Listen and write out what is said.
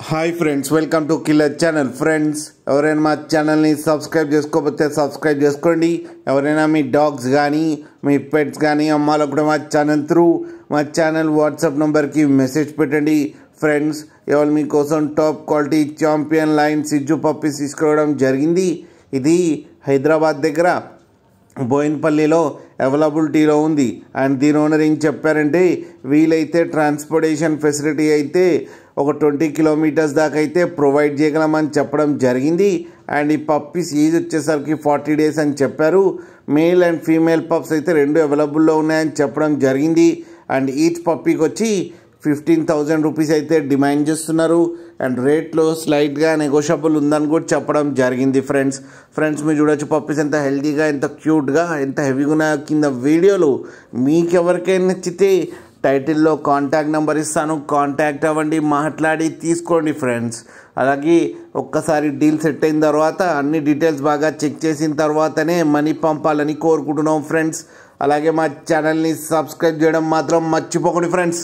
Hi friends, welcome to killer channel. Friends, ఎవరైనా మా ఛానల్ని సబ్స్క్రైబ్ చేసుకోకపోతే సబ్స్క్రైబ్ చేసుకోండి. ఎవరైనా మీ డాగ్స్ కానీ మీ పెట్స్ కానీ అమ్మాలో కూడా మా ఛానల్ వాట్సాప్ నెంబర్కి మెసేజ్ పెట్టండి. ఫ్రెండ్స్, ఇవాళ మీకోసం టాప్ క్వాలిటీ ఛాంపియన్ లైన్ సిజ్జు పప్పీస్ తీసుకోవడం జరిగింది. ఇది హైదరాబాద్ దగ్గర బోయిన్పల్లిలో అవైలబిలిటీలో ఉంది. అండ్ దీని ఓనర్ ఏం చెప్పారంటే, వీలైతే ట్రాన్స్పోర్టేషన్ ఫెసిలిటీ అయితే ఒక 20 కిలోమీటర్స్ దాకా అయితే ప్రొవైడ్ చేయగలమని చెప్పడం జరిగింది. అండ్ ఈ పప్పీస్ ఏజ్ వచ్చేసరికి 40 డేస్ అని చెప్పారు. మేల్ అండ్ ఫీమేల్ పప్స్ అయితే రెండు అవైలబుల్లో ఉన్నాయని చెప్పడం జరిగింది. అండ్ ఈచ్ పప్పీకి వచ్చి 15,000 రూపీస్ అయితే డిమాండ్ చేస్తున్నారు. అండ్ రేట్లో స్లైట్గా నెగోషియబుల్ ఉందని కూడా చెప్పడం జరిగింది. ఫ్రెండ్స్ మీరు చూడొచ్చు పప్పీస్ ఎంత హెల్తీగా, ఎంత క్యూట్గా, ఎంత హెవీగా ఉన్నాయో కింద వీడియోలు. మీకు ఎవరికైనా నచ్చితే టైటిల్లో కాంటాక్ట్ నెంబర్ ఇస్తాను, కాంటాక్ట్ అవ్వండి, మాట్లాడి తీసుకోండి ఫ్రెండ్స్. అలాగే ఒక్కసారి డీల్ సెట్ అయిన తర్వాత అన్ని డీటెయిల్స్ బాగా చెక్ చేసిన తర్వాతనే మనీ పంపాలని కోరుకుంటున్నాం ఫ్రెండ్స్. అలాగే మా ఛానల్ని సబ్స్క్రైబ్ చేయడం మాత్రం మర్చిపోకండి ఫ్రెండ్స్.